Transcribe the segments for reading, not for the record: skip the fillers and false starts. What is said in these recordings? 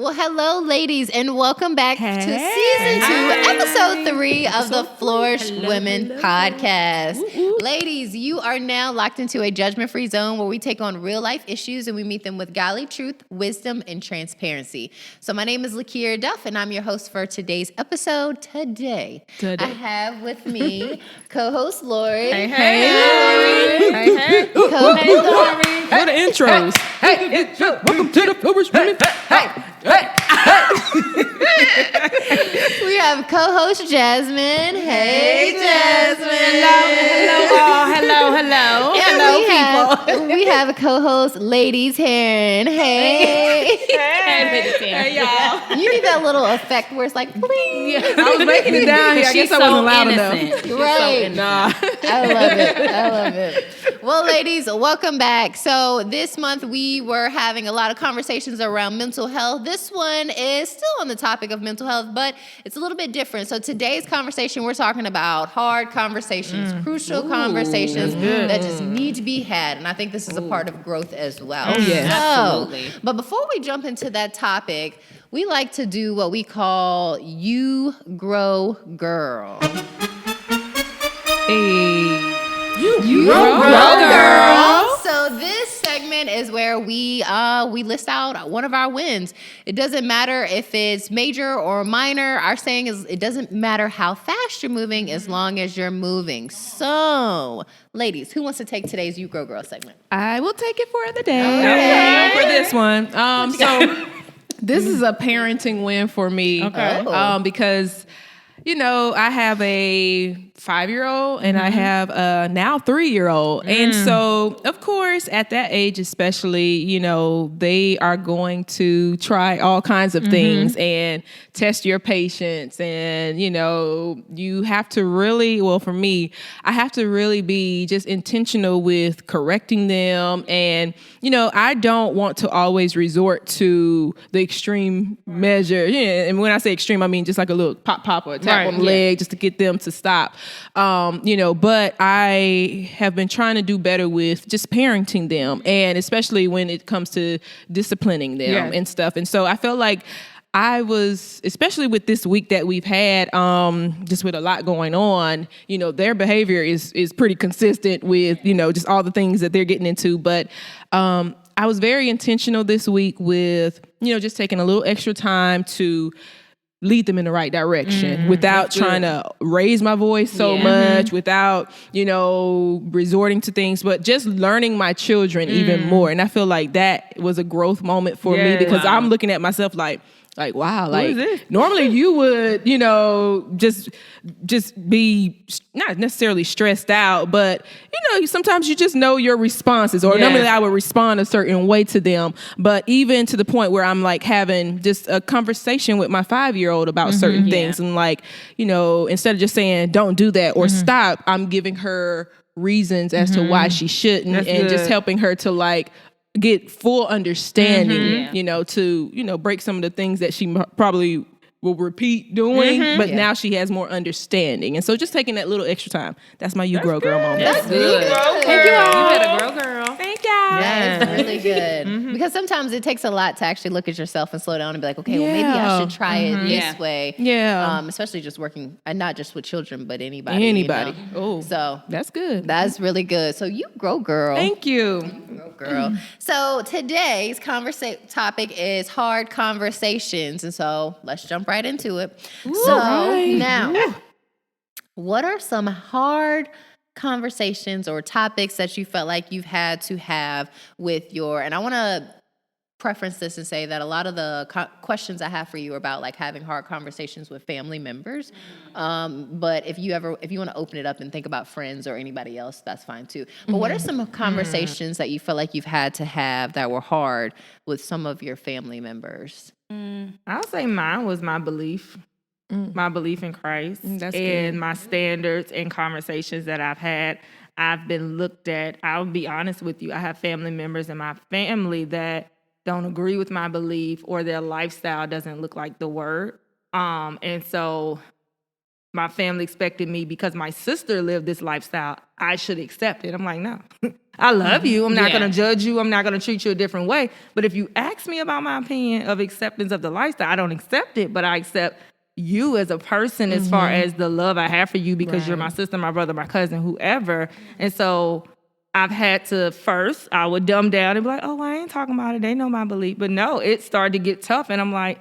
Well, hello, ladies, and welcome back to Season 2, Episode 3 of the Flourish Women Podcast. Ladies, you are now locked into a judgment-free zone where we take on real-life issues and we meet them with godly truth, wisdom, and transparency. So my name is Lacear Duff, and I'm your host for today's episode. Today. I have with me co-host Lori. Hey, Lori. Co-host Lori. What are the intros? Welcome to the Flourish Women. We have co-host Jasmine. Hey, Jasmine. Hello, We have a co-host Ladies Taryn. Hey. Hey, y'all. You need that little effect where it's like, bling. Yeah, I was making it down here. I guess I wasn't loud enough. Right. Nah. I love it. Well, ladies, welcome back. So this month we were having a lot of conversations around mental health. This one is still on the topic of mental health, but it's a little bit different. So today's conversation, we're talking about hard conversations, crucial conversations that just need to be had. And I think this is a part of growth as well. Oh, yeah. Absolutely. But before we jump into that topic, we like to do what we call You Grow Girl. Hey. You grow, girl. So this segment is where we list out one of our wins. It doesn't matter if it's major or minor. Our saying is it doesn't matter how fast you're moving as long as you're moving. So, ladies, who wants to take today's You Grow Girl segment? I will take it for the day. Okay. For this one. So this is a parenting win for me. Okay. Because, I have a 5-year-old and I have a now 3-year-old. And so, of course, at that age especially, they are going to try all kinds of things and test your patience. And, you have to really, well, for me, I have to really be just intentional with correcting them. And, I don't want to always resort to the extreme measure. And when I say extreme, I mean just like a little pop or a tap on the leg just to get them to stop. But I have been trying to do better with just parenting them, and especially when it comes to disciplining them and stuff. And so I felt like I was, especially with this week that we've had, just with a lot going on, their behavior is pretty consistent with, just all the things that they're getting into. But I was very intentional this week with, just taking a little extra time to lead them in the right direction without trying to raise my voice so much, without, resorting to things, but just learning my children even more. And I feel like that was a growth moment for me because I'm looking at myself like, wow, like normally you would, just be not necessarily stressed out, but sometimes you just know your responses, or normally I would respond a certain way to them. But even to the point where I'm like having just a conversation with my 5-year-old about certain things, and like, instead of just saying don't do that or stop, I'm giving her reasons as to why she shouldn't. That's and good. Just helping her to like get full understanding, to, break some of the things that she probably will repeat doing, but now she has more understanding. And so just taking that little extra time. That's my You Grow Girl moment. That's good. Thank you all. You better grow, girl. Thank y'all. That's really good. Because sometimes it takes a lot to actually look at yourself and slow down and be like, okay, well, maybe I should try it this way. Yeah. Especially just working, and not just with children, but anybody. Oh, so that's good. That's really good. So you grow, girl. Thank you. Grow, girl. So today's topic is hard conversations. And so let's jump right into it. Now, what are some hard conversations or topics that you felt like you've had to have with your, and I want to preference this and say that a lot of the questions I have for you are about like having hard conversations with family members. But if you want to open it up and think about friends or anybody else, that's fine too. But what are some conversations that you feel like you've had to have that were hard with some of your family members? I'll say mine was my belief. My belief in Christ and my standards and conversations that I've had. I've been looked at. I'll be honest with you. I have family members in my family that don't agree with my belief, or their lifestyle doesn't look like the word. And so my family expected me, because my sister lived this lifestyle, I should accept it. I'm like, no, I love you. I'm not Yeah. going to judge you. I'm not going to treat you a different way. But if you ask me about my opinion of acceptance of the lifestyle, I don't accept it, but I accept you as a person as far as the love I have for you because you're my sister, my brother, my cousin, whoever. And so I've had to first, I would dumb down and be like, oh, I ain't talking about it. They know my belief. But no, it started to get tough. And I'm like,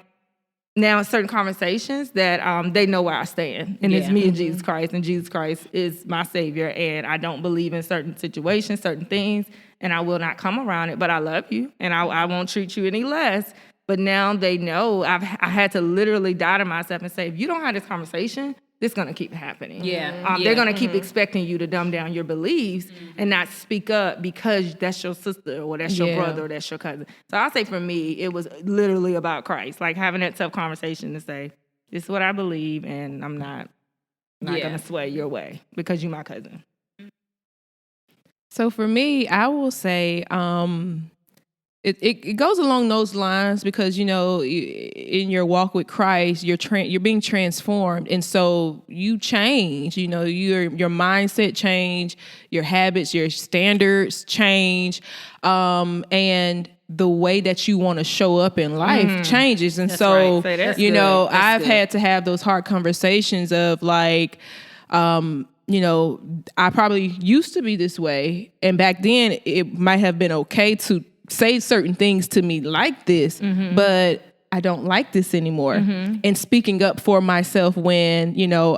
now in certain conversations that they know where I stand. And it's me and Jesus Christ. And Jesus Christ is my savior. And I don't believe in certain situations, certain things. And I will not come around it. But I love you. And I won't treat you any less. But now they know I had to literally die to myself and say, if you don't have this conversation, this is going to keep happening. They're going to keep expecting you to dumb down your beliefs and not speak up because that's your sister or that's your brother or that's your cousin. So I'll say for me, it was literally about Christ, like having that tough conversation to say, this is what I believe and I'm not going to sway your way because you're my cousin. So for me, I will say, It goes along those lines because, you know, in your walk with Christ, you're being transformed. And so you change, you know, your mindset change, your habits, your standards change. And the way that you want to show up in life changes. And so, you know, I've had to have those hard conversations of like, you know, I probably used to be this way. And back then it might have been okay to say certain things to me like this, but I don't like this anymore. And speaking up for myself when, you know,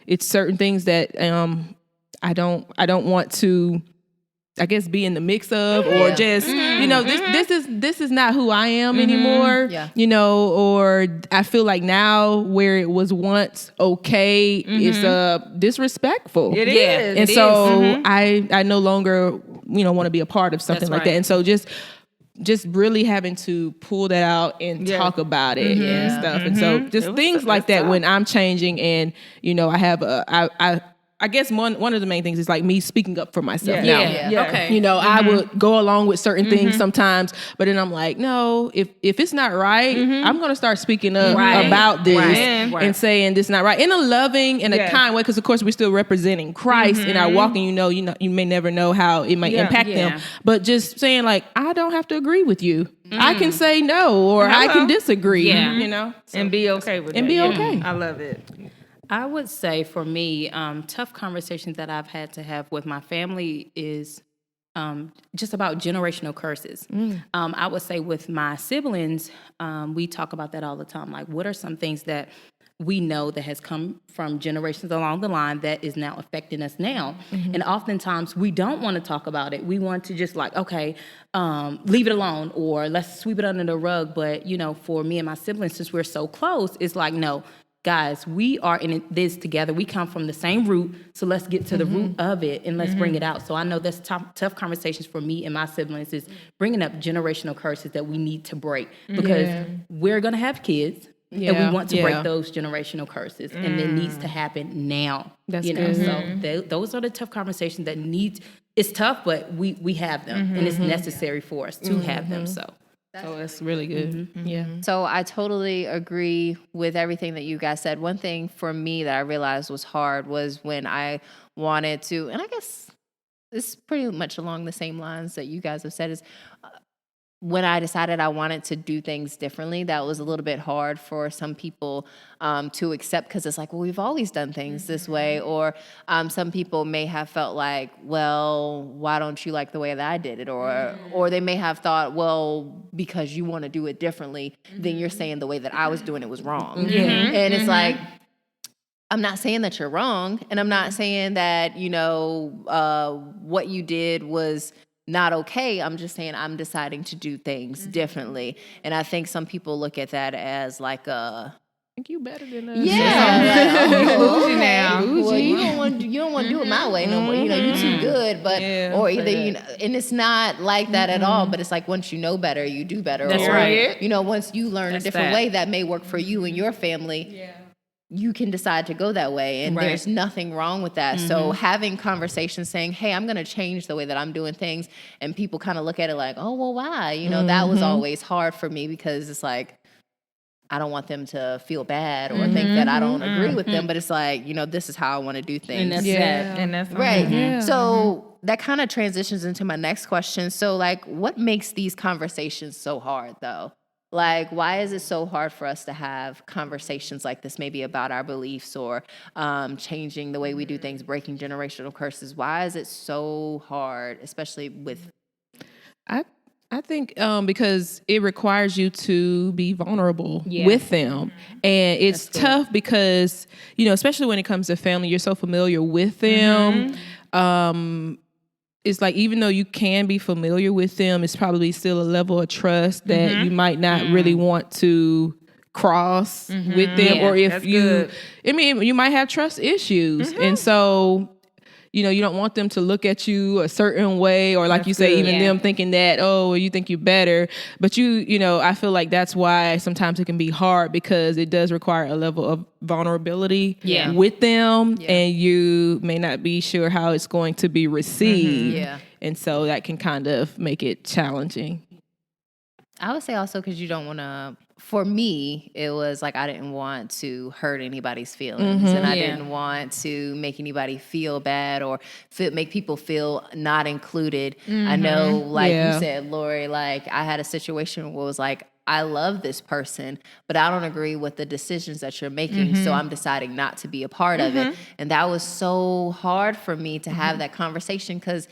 it's certain things that I don't want to, I guess, be in the mix of, or just, you know, this is not who I am anymore. You know, or I feel like now where it was once okay, it's disrespectful. It is. And so I no longer, you know, want to be a part of something like that. And so just really having to pull that out and talk about it and stuff. And so just things like that when I'm changing and, you know, I have I guess one of the main things is like me speaking up for myself now. Okay. You know, I would go along with certain things sometimes, but then I'm like, no, if it's not right, I'm going to start speaking up about this and saying this is not right in a loving and a kind way, because of course we're still representing Christ in our walk, and you know, you may never know how it might impact them, but just saying like, I don't have to agree with you. I can say no, or I can disagree. You know, and be okay with it. And be okay. I love it. I would say for me, tough conversations that I've had to have with my family is just about generational curses. I would say with my siblings, we talk about that all the time. Like, what are some things that we know that has come from generations along the line that is now affecting us now? And oftentimes we don't want to talk about it. We want to just like, okay, leave it alone, or let's sweep it under the rug. But, you know, for me and my siblings, since we're so close, it's like, no, guys, we are in this together. We come from the same root, so let's get to the root of it and let's bring it out. So I know that's tough conversations for me and my siblings is bringing up generational curses that we need to break, because we're going to have kids and we want to break those generational curses, and it needs to happen now. That's you know, good. so those are the tough conversations that it's tough, but we have them, and it's necessary for us to have them. So it's really good. Yeah. So I totally agree with everything that you guys said. One thing for me that I realized was hard was when I wanted to, and I guess this is pretty much along the same lines that you guys have said, is when I decided I wanted to do things differently. That was a little bit hard for some people to accept, because it's like, well, we've always done things this way. Or some people may have felt like, well, why don't you like the way that I did it? Or they may have thought, well, because you want to do it differently, then you're saying the way that I was doing it was wrong. And it's like, I'm not saying that you're wrong, and I'm not saying that, you know, what you did was not okay. I'm just saying I'm deciding to do things differently. And I think some people look at that as like a, think you better than us. yeah, like, oh, Bougie now. well, you don't want to do it my way no more. You know, you too good, but or either you know, and it's not like that at all. But it's like once you know better, you do better. That's or, right. You know, once you learn a different way that may work for you and your family. Yeah. You can decide to go that way, and there's nothing wrong with that. So having conversations saying, hey, I'm going to change the way that I'm doing things, and people kind of look at it like, oh, well, why? You know, that was always hard for me, because it's like, I don't want them to feel bad or think that I don't agree with them, but it's like, you know, this is how I want to do things. And that's And that's right. So that kind of transitions into my next question. So, like, what makes these conversations so hard, though? Like, why is it so hard for us to have conversations like this, maybe about our beliefs or changing the way we do things, breaking generational curses? Why is it so hard, especially with... I think because it requires you to be vulnerable with them. And it's tough because, especially when it comes to family, you're so familiar with them. It's like, even though you can be familiar with them, it's probably still a level of trust that you might not really want to cross with them. Or if you might have trust issues. And so, you don't want them to look at you a certain way, or like you say, even them thinking that, you think you're better. But I feel like that's why sometimes it can be hard, because it does require a level of vulnerability with them, and you may not be sure how it's going to be received. And so that can kind of make it challenging. I would say also because you don't want to... For me, it was like I didn't want to hurt anybody's feelings, and I didn't want to make anybody feel bad or make people feel not included. I know, like you said, Lori, like I had a situation where it was like, I love this person, but I don't agree with the decisions that you're making, so I'm deciding not to be a part of it. And that was so hard for me to have that conversation, because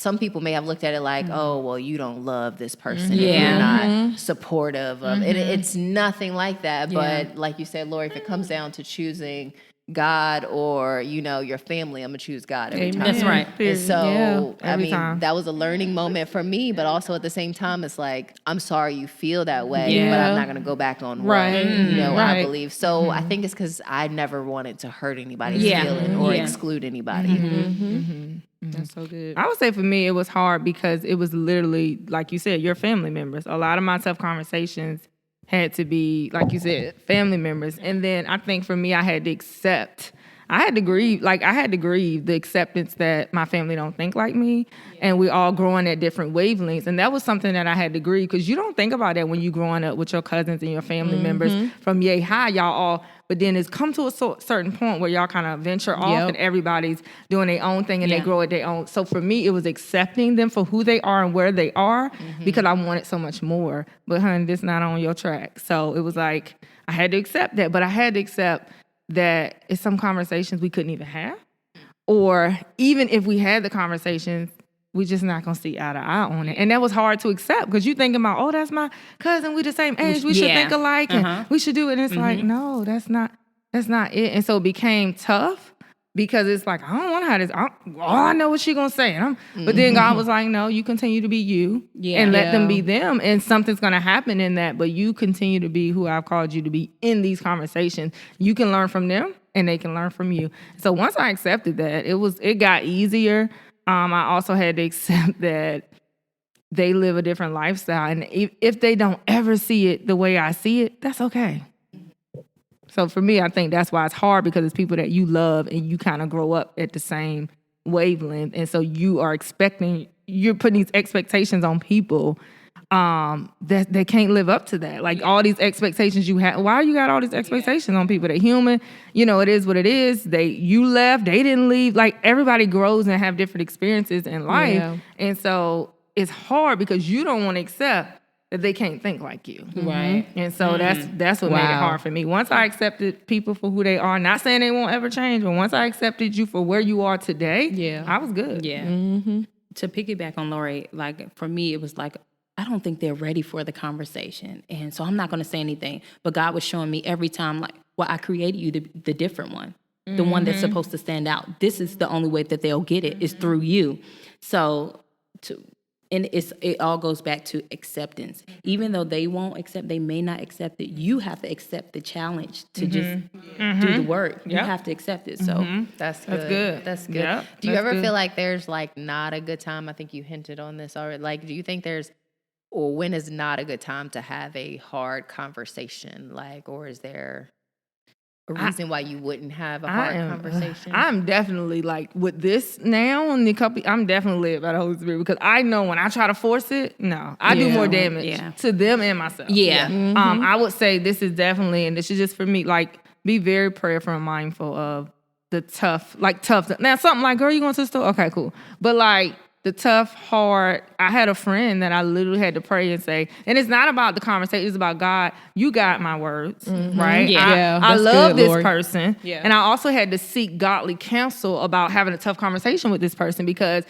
some people may have looked at it like, oh, well, you don't love this person if you're not supportive of it. It's nothing like that. But like you said, Lori, if it comes down to choosing God or, your family, I'm going to choose God every time. That's right. And so, time. that was a learning moment for me, but also at the same time, it's like, I'm sorry you feel that way, but I'm not going to go back on what, I believe. So I think it's because I never wanted to hurt anybody's feeling or exclude anybody. That's so good. I would say for me, it was hard because it was literally, like you said, your family members. A lot of my tough conversations had to be, like you said, family members. And then I think for me, I had to grieve the acceptance that my family don't think like me, and we all growing at different wavelengths. And that was something that I had to grieve, because you don't think about that when you growing up with your cousins and your family members from yay high, y'all all. But then it's come to a certain point where y'all kind of venture off, and everybody's doing their own thing, and they grow at their own. So for me, it was accepting them for who they are and where they are, because I wanted so much more. But honey, this not on your track. So it was like I had to accept that, but I had to accept that it's some conversations we couldn't even have, or even if we had the conversations, we just not gonna see eye to eye on it. And that was hard to accept, because you thinking about, that's my cousin, we the same age, we should think alike, and we should do it. And it's like, no, that's not it. And so it became tough, because it's like, I don't want to have this. I know what she gonna say. But then God was like, no, you continue to be you, and let them be them, and something's gonna happen in that. But you continue to be who I've called you to be in these conversations. You can learn from them, and they can learn from you. So once I accepted that, it got easier. I also had to accept that they live a different lifestyle, and if they don't ever see it the way I see it, that's okay. So for me, I think that's why it's hard, because it's people that you love and you kind of grow up at the same wavelength. And so you're putting these expectations on people that they can't live up to that. Like all these expectations you have. Why you got all these expectations on people? They're human. It is what it is. You left, they didn't leave. Like everybody grows and have different experiences in life. Yeah. And so it's hard because you don't want to accept that they can't think like you. Right. And so that's what made it hard for me. Once I accepted people for who they are, not saying they won't ever change, but once I accepted you for where you are today, I was good. Yeah. To piggyback on Lori, like for me, it was like, I don't think they're ready for the conversation. And so I'm not going to say anything. But God was showing me every time, like, well, I created you the different one, the one that's supposed to stand out. This is the only way that they'll get it is through you. So, it all goes back to acceptance. Even though they won't accept, they may not accept it. You have to accept the challenge to just do the work. You have to accept it. So that's good. That's good. Yep. Do you ever feel like there's like not a good time? I think you hinted on this already. Like, do you think or when is not a good time to have a hard conversation? Like, or is there a reason why you wouldn't have a hard conversation? I'm definitely like with this now on the couple. I'm definitely led by the Holy Spirit, because I know when I try to force it, I do more damage to them and myself. Yeah. I would say this is definitely, and this is just for me, like be very prayerful and mindful of the tough. Now something like, girl, you going to the store? Okay, cool. But like the tough, hard. I had a friend that I literally had to pray and say, and it's not about the conversation. It's about God. You got my words, right? Yeah, I that's love good, this Lori. person, and I also had to seek godly counsel about having a tough conversation with this person because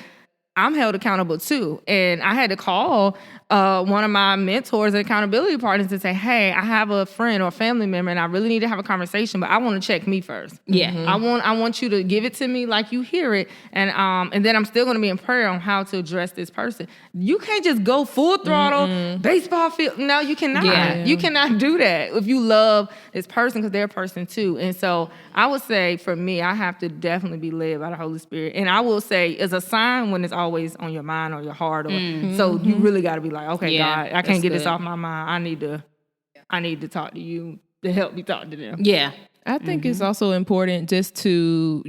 I'm held accountable too. And I had to call one of my mentors and accountability partners and say, hey, I have a friend or a family member and I really need to have a conversation, but I want to check me first. Yeah. I want you to give it to me like you hear it. And then I'm still going to be in prayer on how to address this person. You can't just go full throttle, baseball field. No, you cannot. Yeah. You cannot do that if you love this person because they're a person too. And so I would say for me, I have to definitely be led by the Holy Spirit. And I will say it's a sign when it's always on your mind or your heart. So you really got to be like, okay, Yeah, God, I can't get this good. off my mind. I need to talk to you to help me talk to them. Yeah. I think it's also important just to,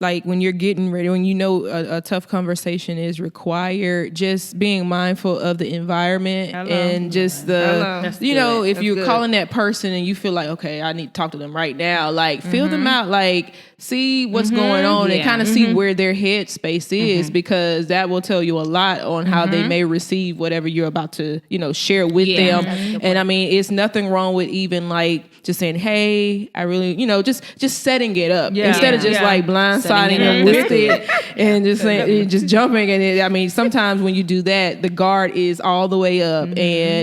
like when you're getting ready, when a tough conversation is required, just being mindful of the environment and just That's if That's you're good. calling that person and you feel like, okay, I need to talk to them right now, like feel them out, like see what's going on and Yeah. kind of see where their headspace is because that will tell you a lot on how they may receive whatever you're about to, share with Yeah. them. And I mean, it's nothing wrong with even like just saying, hey, I really, just setting it up instead of just like blindsiding Setting it them up. with That's it and just saying, just jumping. And I mean, sometimes when you do that, the guard is all the way up and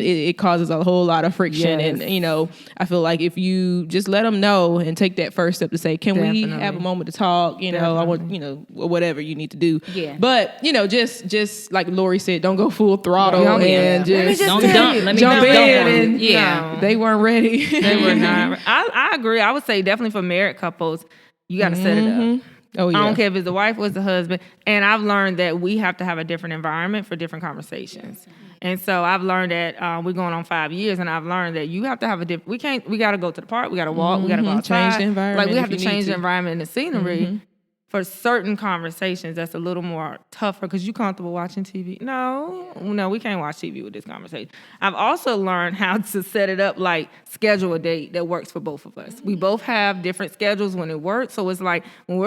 it causes a whole lot of friction. Yes. And, I feel like if you just let them know and take that first step to say, can we Definitely. have a moment to talk? I want, or whatever you need to do. Yeah. But, just like Lori said, don't go full throttle Yeah. and Let me just just Don't tell dump. you. Let me jump dump in on and you. Yeah. they weren't ready. They were not. I agree. I would say definitely for married couples, you got to set it up. Oh, yeah. I don't care if it's the wife or it's the husband. And I've learned that we have to have a different environment for different conversations. And so I've learned that we're going on 5 years, and I've learned that you have to have a different. We got to go to the park. We got to walk. We got to go outside. Change the environment Like we have if to you need change the to. environment and the scenery for certain conversations. That's a little more tougher because you comfortable watching TV. No, we can't watch TV with this conversation. I've also learned how to set it up, like schedule a date that works for both of us. We both have different schedules when it works. So it's like when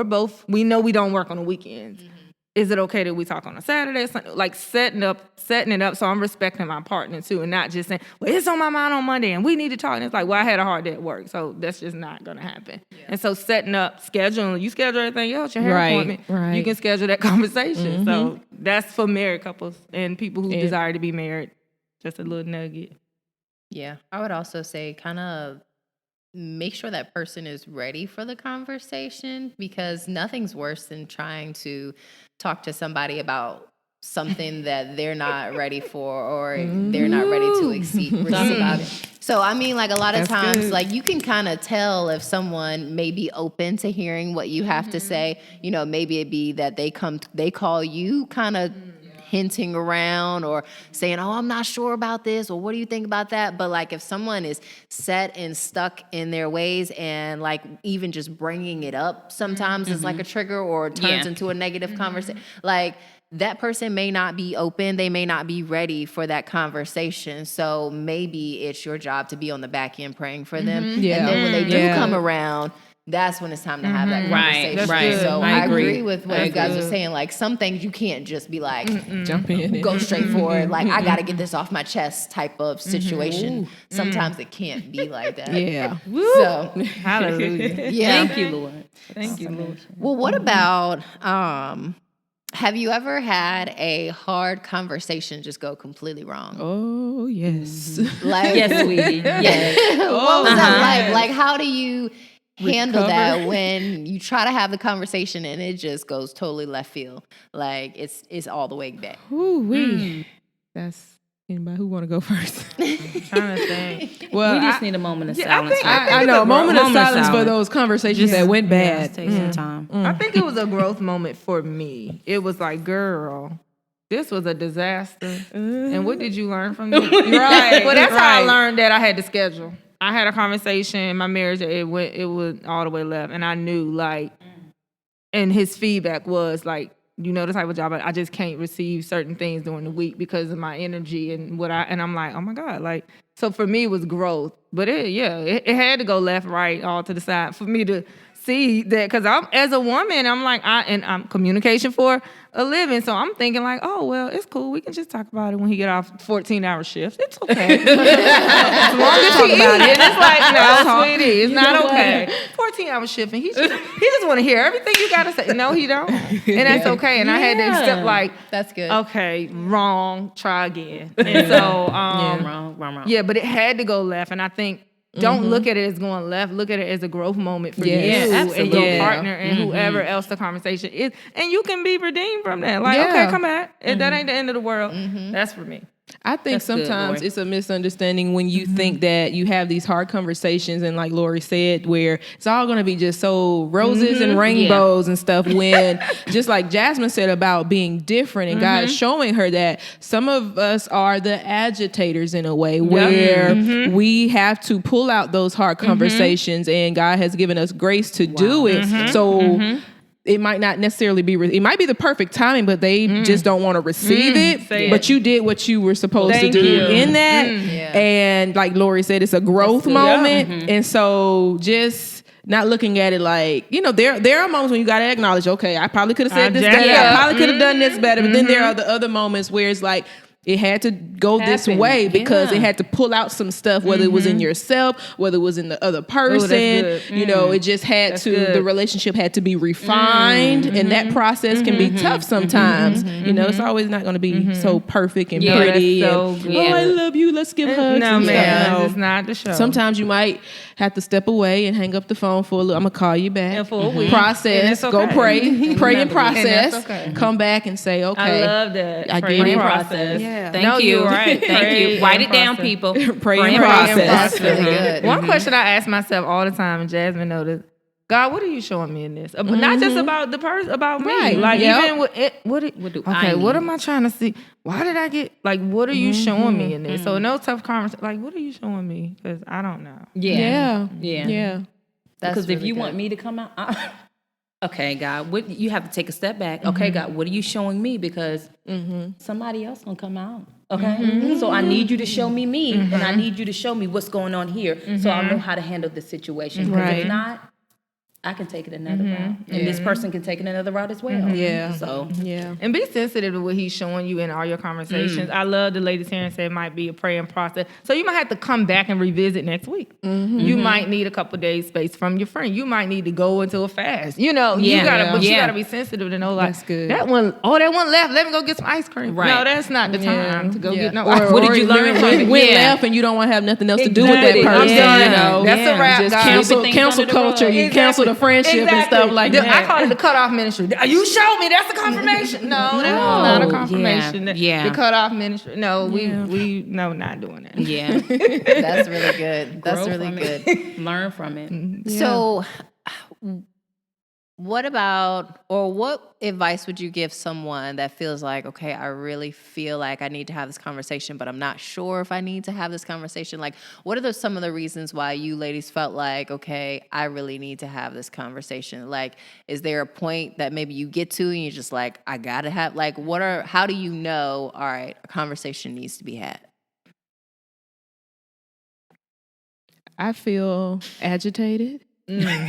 we know we don't work on the weekends. Is it okay that we talk on a Saturday? Like setting it up so I'm respecting my partner too and not just saying, well, it's on my mind on Monday and we need to talk. And it's like, well, I had a hard day at work, so that's just not going to happen. Yeah. And so setting up, scheduling, you schedule everything else, your hair appointment, you can schedule that conversation. So that's for married couples and people who desire to be married. Just a little nugget. Yeah. I would also say kind of make sure that person is ready for the conversation because nothing's worse than trying to talk to somebody about something that they're not ready for or they're not ready to receive about it. So, I mean, like a lot of times, like you can kind of tell if someone may be open to hearing what you have to say. Maybe it'd be that they call you kind of hinting around or saying, oh, I'm not sure about this, or what do you think about that? But like if someone is set and stuck in their ways and like even just bringing it up sometimes is like a trigger or turns into a negative conversation, like that person may not be open. They may not be ready for that conversation. So maybe it's your job to be on the back end praying for them. Yeah. And then when they do come around, that's when it's time to have that conversation. Right. So I I agree. agree with what you guys are saying. Like some things you can't just be like, Jump in. go straight for it. Like I got to get this off my chest type of situation. Sometimes it can't be like that. Yeah. So Hallelujah. yeah. Thank you, Lord. Thank you, Lord. Well, what about have you ever had a hard conversation just go completely wrong? Oh, yes. Like Yes, sweetie. Yes. what was that like? Like how do you handle Recover. that when you try to have the conversation and it just goes totally left field? Like it's all the way back. Ooh-wee. That's anybody who want to go first. Trying to think. Well, We just need a moment of silence. think- right I know a moment of silence for silence. those conversations that went bad. Take some time. I think it was a growth moment for me. It was like, girl, this was a disaster. And what did you learn from this? Right. Well, that's how I right. learned that I had to schedule. I had a conversation in my marriage that it was all the way left. And I knew like, and his feedback was like, the type of job I just can't receive certain things during the week because of my energy and and I'm like, oh my God, like, so for me it was growth, but it had to go left, right, all to the side for me to see that, because I'm, as a woman, I'm like, I'm communication for a living, so I'm thinking like, oh well, it's cool. We can just talk about it when he get off 14-hour shift. It's okay. As long as he about it. It's like, no, sweetie, it's not okay. 14-hour shift, and he just want to hear everything you gotta say. No, he don't, and that's okay. And I had to accept like, that's good. Okay, wrong. Try again. And so, wrong. Yeah, but it had to go left, and I think. Don't look at it as going left. Look at it as a growth moment for you and your partner and whoever else the conversation is. And you can be redeemed from that. Like, okay, come back. That ain't the end of the world. That's for me. I think That's sometimes good, it's a misunderstanding when you think that you have these hard conversations and like Lori said, where it's all going to be just so roses and rainbows and stuff, when just like Jasmine said about being different and God showing her that some of us are the agitators in a way where we have to pull out those hard conversations and God has given us grace to do it. So it might not necessarily be, it might be the perfect timing, but they just don't want to receive it. But you did what you were supposed to do in that. And like Lori said, it's a growth moment. And so just not looking at it like, there are moments when you got to acknowledge, okay, I probably could have said this better. I probably could have done this better. But then there are the other moments where it's like, it had to go this way because it had to pull out some stuff, whether it was in yourself, whether it was in the other person. It just had the relationship had to be refined, and that process can be tough sometimes. It's always not going to be so perfect and pretty. So and, I love you. Let's give hugs. No, man, it's not the show. Sometimes you might have to step away and hang up the phone for a little. I'm gonna call you back. And for a week. Process. Okay. Go pray and process. And that's okay. Come back and say, okay. I love that. I pray get and it. process. Yeah. Thank you. You're right. Thank you. Write it down, people. Pray and process. That's really good. One question I ask myself all the time, and Jasmine noticed, God, what are you showing me in this? Not just about the person, about me. Right. Like even with it, What do I okay, what need? am I trying to see? Why did I get, like, what are you showing me in this? So no tough conversation, like, what are you showing me? Because I don't know. Yeah. That's Because if really you good. want me to come out, okay, God, you have to take a step back. Okay, God, what are you showing me? Because somebody else gonna come out. Okay, so I need you to show me, and I need you to show me what's going on here, so I'll know how to handle this situation. Because if not, I can take it another route, and this person can take it another route as well. So And be sensitive to what he's showing you in all your conversations. I love the lady Taryn said it might be a praying process. So you might have to come back and revisit next week. You might need a couple days space from your friend. You might need to go into a fast. You gotta be sensitive to know, like, That's good. that one left. Let me go get some ice cream. Right. No, that's not the time to go get no ice cream. What did you learn from it? Went left and you don't want to have nothing else to do with that Exactly. person. I'm done. That's a wrap, Just guys. cancel Keep things under the culture. rug. You cancel the friendship and stuff like that. I call it the cutoff ministry. You showed me. That's a confirmation. No, that's not a confirmation. Yeah. The cutoff ministry. No, we not doing that. yeah, That's really good. That's Grow really from good. it. Learn from it. So, what advice would you give someone that feels like, okay, I really feel like I need to have this conversation, but I'm not sure if I need to have this conversation? Like, what are some of the reasons why you ladies felt like, okay, I really need to have this conversation? Like, is there a point that maybe you get to and you're just like, I gotta have, like, how do you know, all right, a conversation needs to be had? I feel agitated,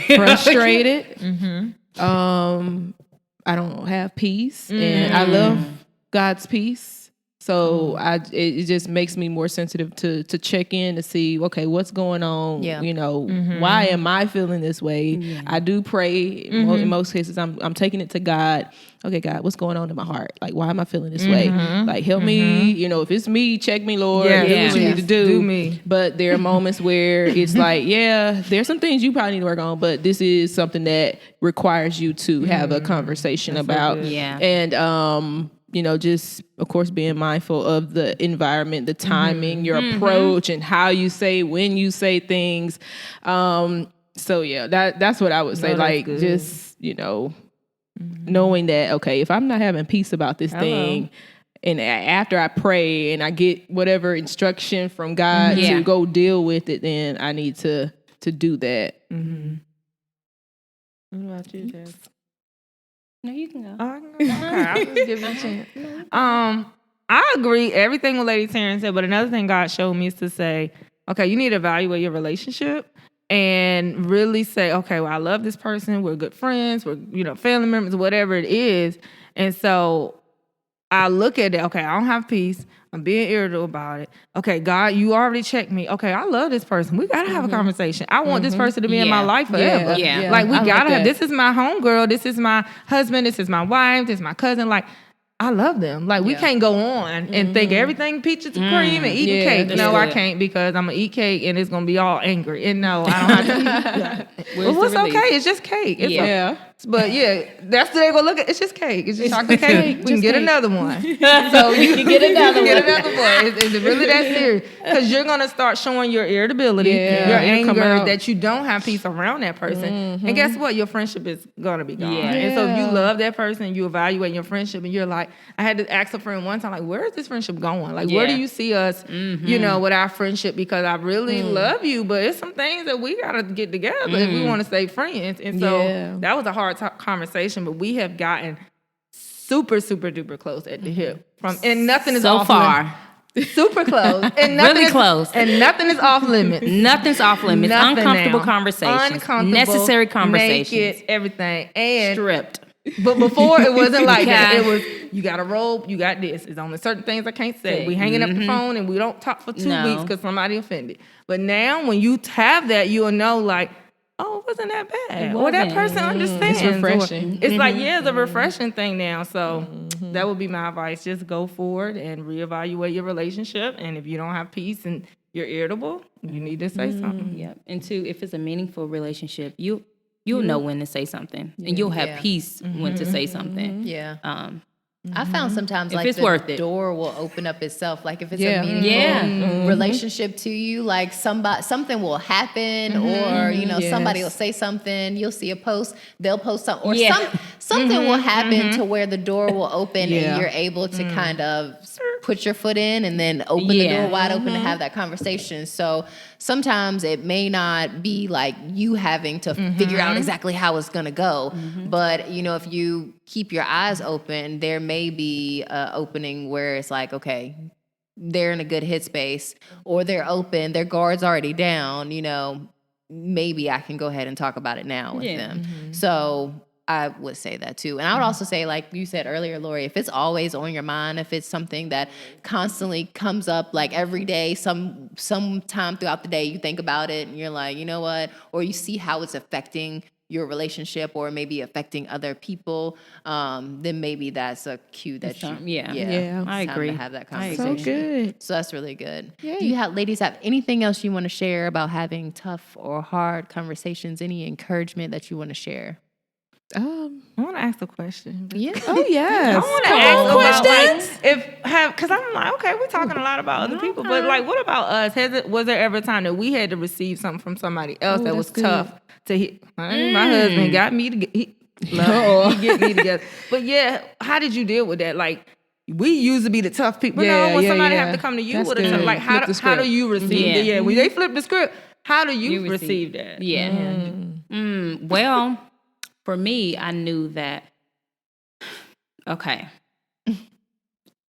frustrated. I don't have peace, and I love God's peace. So it just makes me more sensitive to check in to see, okay, what's going on? Yeah. Why am I feeling this way? Yeah. I do pray. In most cases, I'm taking it to God. Okay, God, what's going on in my heart? Like, why am I feeling this way? Like, help me. If it's me, check me, Lord. Do what you need to do. Do me. But there are moments where it's like, there's some things you probably need to work on, but this is something that requires you to have a conversation about. Yeah. And just, of course, being mindful of the environment, the timing, your approach, and how you say, when you say things. So yeah, that's what I would say. Like, just, knowing that, okay, if I'm not having peace about this thing, and after I pray and I get whatever instruction from God to go deal with it, then I need to do that. What about you, Jess? No, you can go. Okay, I'll just give you a chance. I agree everything what Lady Taryn said, but another thing God showed me is to say, okay, you need to evaluate your relationship and really say, okay, well, I love this person. We're good friends. We're, family members, whatever it is. And so I look at it. Okay, I don't have peace. I'm being irritable about it. Okay, God, you already checked me. Okay, I love this person. We got to have a conversation. I want this person to be in my life forever. Yeah. Like, we got to have, this is my homegirl. This is my husband. This is my wife. This is my cousin. Like, I love them. Like, we can't go on and think everything peaches and cream and eating cake. No, I can't, because I'm going to eat cake and it's going to be all angry. And no, I don't have to eat that. Well, what's okay? It's just cake. It's but that's the day we're look at. It's just cake. It's just chocolate cake. We can get another one. So you can get another one. Is it really that serious? Because you're going to start showing your irritability, your anger, that you don't have peace around that person. And guess what? Your friendship is going to be gone. And so if you love that person, you evaluate your friendship, and you're like, I had to ask a friend one time, like, where is this friendship going? Like, where do you see us, with our friendship? Because I really love you, but it's some things that we got to get together if we want to stay friends. And so that was a hard conversation, but we have gotten super, super duper close at the hip. And nothing is so off far. Super close. And nothing really close. And nothing is off limits. Nothing's off limits. Nothing Uncomfortable now. conversations. Uncomfortable, Necessary conversations. naked, everything. And Stripped. But before, it wasn't like that. It was, you got a robe, you got this. It's only certain things I can't say. We hanging up the phone and we don't talk for 2 weeks because somebody offended. But now, when you have that, you'll know, like, oh, it wasn't that bad. Or that person understands. It's refreshing. It's like, it's a refreshing thing now. So that would be my advice. Just go forward and reevaluate your relationship. And if you don't have peace and you're irritable, you need to say something. Yep. And two, if it's a meaningful relationship, you'll know when to say something, and you'll have peace when to say something. Yeah. I found sometimes If like it's the worth it. door will open up itself. Like if it's a meaningful relationship to you, like something will happen, or somebody will say something. You'll see a post, they'll post something, or something will happen to where the door will open and you're able to kind of put your foot in and then open the door wide open to have that conversation. So sometimes it may not be like you having to figure out exactly how it's gonna go, but if you keep your eyes open, there may be an opening where it's like, okay, they're in a good headspace, or they're open, their guard's already down, maybe I can go ahead and talk about it now with them. So I would say that too. And I would also say, like you said earlier, Lori, if it's always on your mind, if it's something that constantly comes up, like every day, sometime throughout the day, you think about it and you're like, you know what? Or you see how it's affecting your relationship or maybe affecting other people, then maybe that's a cue that I agree. To have that conversation. So good. So that's really good. Yay. Do you ladies have anything else you want to share about having tough or hard conversations? Any encouragement that you want to share? I want to ask a question. Yeah. Oh yes. I want to ask about because I'm like, okay, we're talking a lot about other people, but like, what about us? Was there ever a time that we had to receive something from somebody else that was tough to hit? My husband got me to get. He get me together. But how did you deal with that? Like, we used to be the tough people. When somebody have to come to you with something, like how do you receive it? When they flip the script, how do you receive that? Well, for me, I knew that, okay,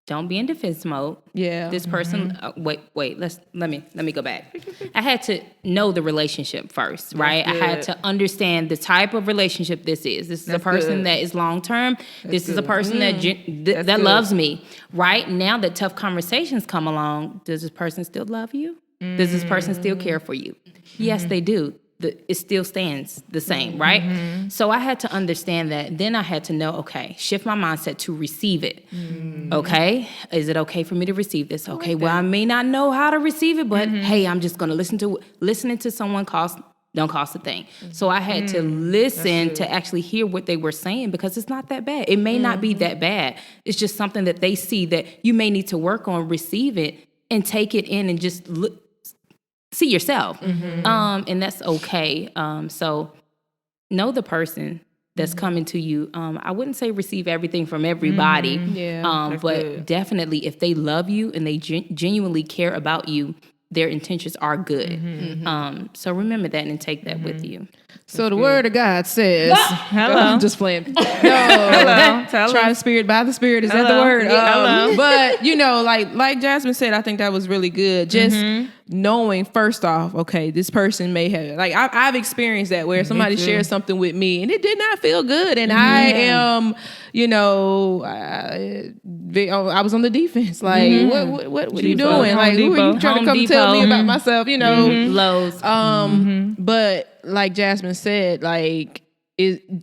don't be in defense mode. Yeah. This person, wait, let me go back. I had to know the relationship first, right? I had to understand the type of relationship this is. This is a person that is long-term. This is a person that loves me, right? Now that tough conversations come along, does this person still love you? Does this person still care for you? Yes, they do. It still stands the same, right? So I had to understand that. Then I had to know, okay, shift my mindset to receive it. Okay, is it okay for me to receive this? Okay, well, I may not know how to receive it, but hey, I'm just going to listen to listening to someone don't cost a thing. So I had to listen to actually hear what they were saying, because it's not that bad. It may not be that bad. It's just something that they see that you may need to work on, receive it, and take it in and just see yourself. And that's okay. So know the person that's coming to you. I wouldn't say receive everything from everybody, but definitely if they love you and they genuinely care about you, their intentions are good. So remember that and take that with you. So the word of God says, hello. I'm just playing. No, hello. Try the spirit by the spirit. Is that the word? But But like Jasmine said, I think that was really good. Just knowing first off, okay, this person may have I've experienced that where somebody shared something with me and it did not feel good, and I am, I was on the defense. Like, what are you doing? Like, who are you trying to come tell me about myself? Lowe's. But like Jasmine said, like,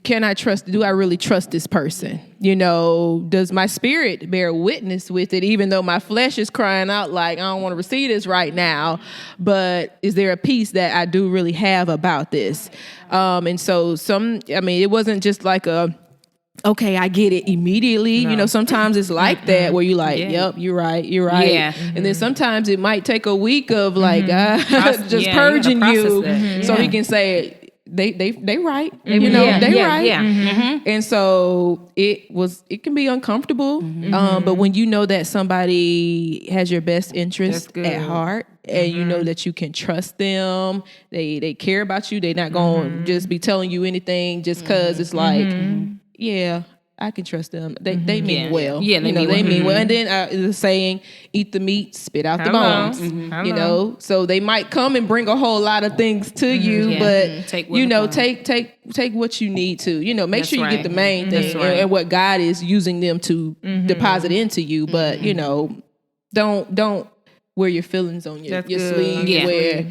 can I trust? Do I really trust this person? Does my spirit bear witness with it, even though my flesh is crying out like, I don't want to receive this right now? But is there a peace that I do really have about this? And so it wasn't just like okay, I get it immediately. No. Sometimes it's like that where you like, yep, you're right. Yeah. And then sometimes it might take a week of like just purging you, so he can say, they right. They right. Yeah. And so it can be uncomfortable. But when you know that somebody has your best interest at heart, and you know that you can trust them, they care about you, they're not going to just be telling you anything just because it's like, yeah, I can trust them. They mean well. Yeah, they mean well. And then the saying, eat the meat, spit out the bones. So they might come and bring a whole lot of things to you, but take what you need to. Make sure you get the main thing and what God is using them to deposit into you. But don't wear your feelings on your sleeve where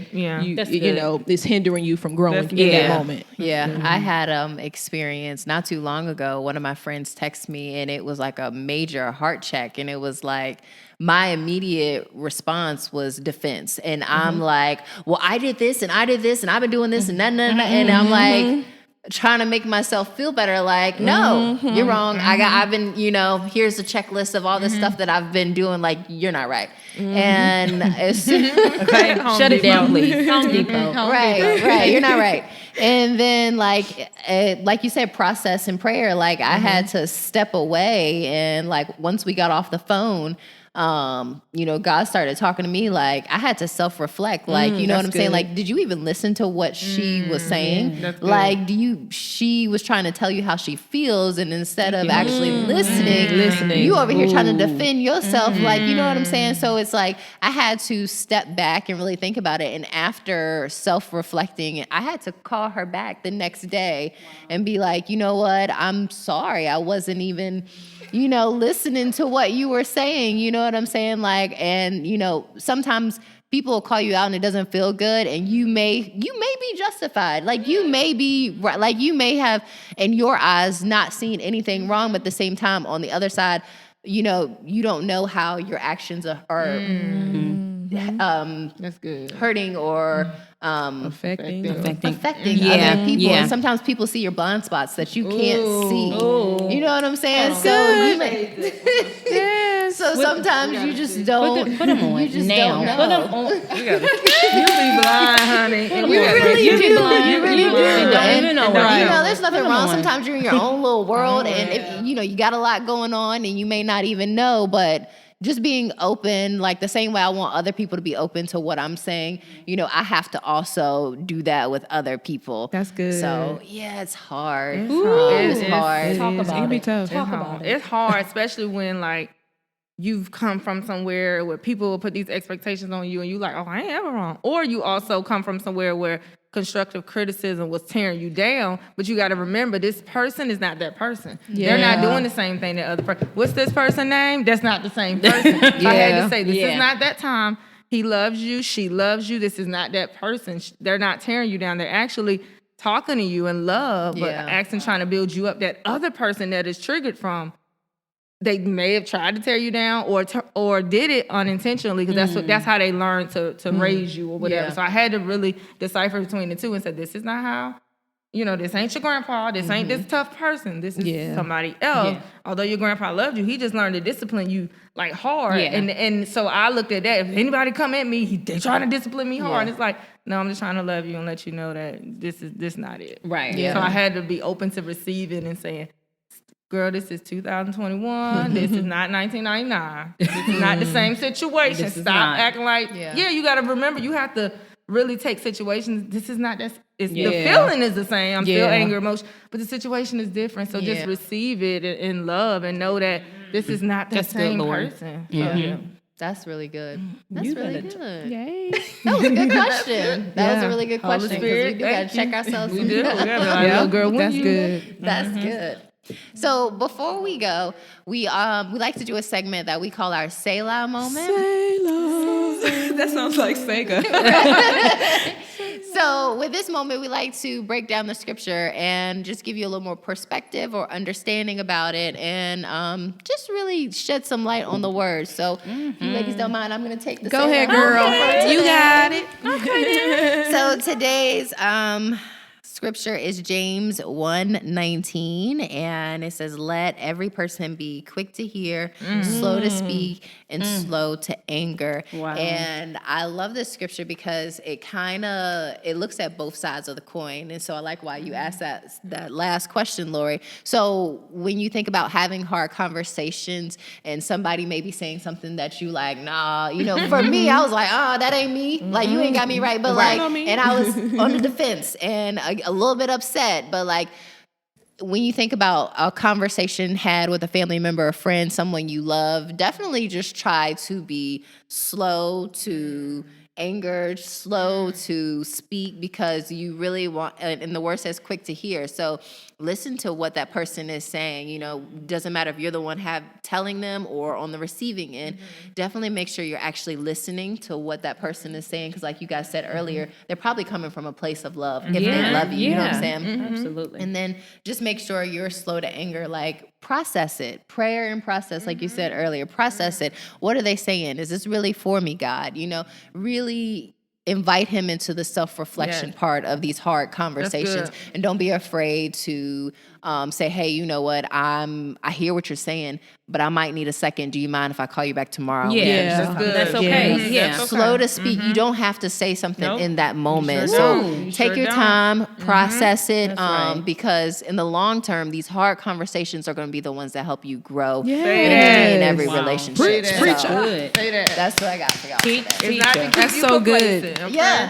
it's hindering you from growing in that moment. Yeah. I had experience not too long ago. One of my friends texted me and it was like a major heart check, and it was like my immediate response was defense. And I'm like, well, I did this and I've been doing this and and I'm like trying to make myself feel better. Like, no, you're wrong. I've been, here's a checklist of all this stuff that I've been doing. Like, you're not right. And shut it down, please. Home Depot. Right. You're not right. And then like you said, process and prayer. Like I had to step away, and like once we got off the phone, God started talking to me. Like I had to self-reflect. Like, you know what I'm saying? Like, did you even listen to what she was saying? Like, she was trying to tell you how she feels, and instead of actually listening, you over here trying to defend yourself. Like, you know what I'm saying? So it's like, I had to step back and really think about it. And after self-reflecting, I had to call her back the next day and be like, you know what? I'm sorry. I wasn't even, listening to what you were saying. You know what I'm saying? Like, and sometimes people will call you out and it doesn't feel good, and you may be justified. Like you may be right. Like you may have in your eyes not seen anything wrong, but at the same time on the other side, you don't know how your actions are that's good. Hurting or affecting other people. And sometimes people see your blind spots that you can't see. You know what I'm saying? So sometimes you just don't. Put them on you just now. Don't know. Put them on. You be blind, honey. You really do. You really do. Don't even know. There's nothing wrong. Sometimes you're in your own little world, and if you got a lot going on, and you may not even know, but just being open, like the same way I want other people to be open to what I'm saying, I have to also do that with other people. That's good. So, yeah, it's hard. It's hard. Talk about it. It can be tough. It's hard, especially when, like, you've come from somewhere where people will put these expectations on you and you like, oh, I ain't ever wrong. Or you also come from somewhere where constructive criticism was tearing you down, but you got to remember this person is not that person. They're not doing the same thing that other person. What's this person's name? That's not the same person. I had to say, this is not that time. He loves you. She loves you. This is not that person. They're not tearing you down. They're actually talking to you in love, but acting, trying to build you up. That other person that is triggered from, they may have tried to tear you down or did it unintentionally, because that's how they learn to raise you or whatever. So I had to really decipher between the two and say, this is not how, this ain't your grandpa. This ain't this tough person. This is somebody else. Although your grandpa loved you, he just learned to discipline you like hard. And so I looked at that. If anybody come at me, they trying to discipline me hard. And it's like, no, I'm just trying to love you and let you know that this not it. Right. So I had to be open to receiving and saying, girl, this is 2021. This is not 1999. This is not the same situation. Stop acting like, you got to remember, you have to really take situations. This is not that. The feeling is the same. I'm still angry, emotion, but the situation is different. So just receive it in love and know that this is not the That's good, same Lord. person. Yeah. That's really good. That's really good. Yay. That was a good question. That was a Yeah. really good Holy question because we Spirit, do got to thank check you. ourselves. We do. We gotta be like, Yeah, little girl, when that's you- good. That's good. So before we go, we like to do a segment that we call our Selah moment. Selah. That sounds like Sega. So with this moment, we like to break down the scripture and just give you a little more perspective or understanding about it, and just really shed some light on the word. So if you ladies don't mind, I'm going to take the Go ahead, Selah girl. moment for You today. got it. So today's scripture is James 1:19, and it says, "Let every person be quick to hear, slow to speak, and slow to anger." Wow. And I love this scripture because it looks at both sides of the coin. And so I like why you asked that last question, Lori. So when you think about having hard conversations and somebody may be saying something that you like, nah, for me, I was like, oh, that ain't me. Like, you ain't got me right. But like, and I was on the defense and a little bit upset. But like, when you think about a conversation had with a family member, a friend, someone you love, definitely just try to be slow to anger, slow to speak, because you really want, and the word says quick to hear. So listen to what that person is saying. Doesn't matter if you're the one telling them or on the receiving end. Definitely make sure you're actually listening to what that person is saying, because like you guys said earlier, they're probably coming from a place of love if they love you. You know what I'm saying? Absolutely. And then just make sure you're slow to anger. Like, process it. Prayer and process, like you said earlier. Process it. What are they saying? Is this really for me, God? Really invite him into the self-reflection part of these hard conversations. And don't be afraid to say, hey, you know what? I hear what you're saying, but I might need a second. Do you mind if I call you back tomorrow? Yeah. That's good. That's okay. Yes. Yeah. That's okay. Slow to speak. You don't have to say something in that moment. sure So don't. You take sure your don't. time, process it, That's right. because in the long term, these hard conversations are going to be the ones that help you grow in Yes. every Wow. relationship. Preach, So preach. Good. Say that. that's what I got for y'all today. It's not to keep That's you so good. complacent, okay?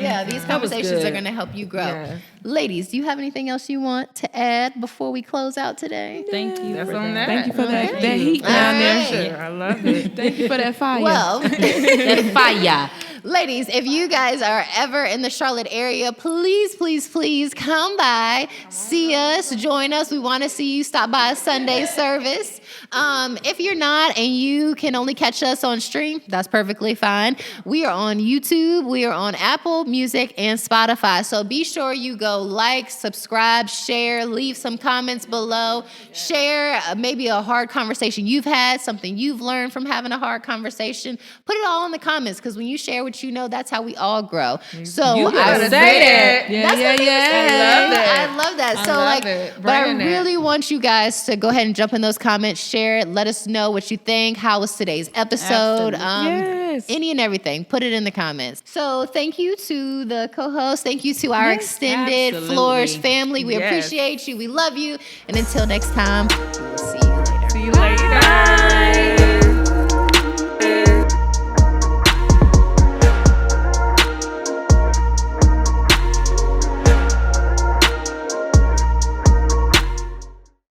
Yeah. These conversations good. are going to help you grow. Yeah. Ladies, do you have anything else you want to add before we close out today? Thank you. That's for on that. that. Thank you for that Thank heat you. down All there. right. Sure, I love it. Thank you for that fire. Well, That fire. ladies, if you guys are ever in the Charlotte area, please, please, please come by, see us, join us. We want to see you. Stop by a Sunday service. If you're not and you can only catch us on stream, that's perfectly fine. We are on YouTube, we are on Apple Music and Spotify. So be sure you go like, subscribe, share, leave some comments below, share maybe a hard conversation you've had, something you've learned from having a hard conversation. Put it all in the comments, because when you share what you know, that's how we all grow. So You I gotta would say that. Yeah, that's yeah, what they were yeah. saying. I love that. I love that. I So love like, it. but I Bringing that. really want you guys to go ahead and jump in those comments, share it, let us know what you think. How was today's episode? Yes. Any and everything. Put it in the comments. So thank you to the co-host. Thank you to our extended absolutely. Flourish family. We Yes. appreciate you. We love you. And until next time, we will see you later. See you later. Bye.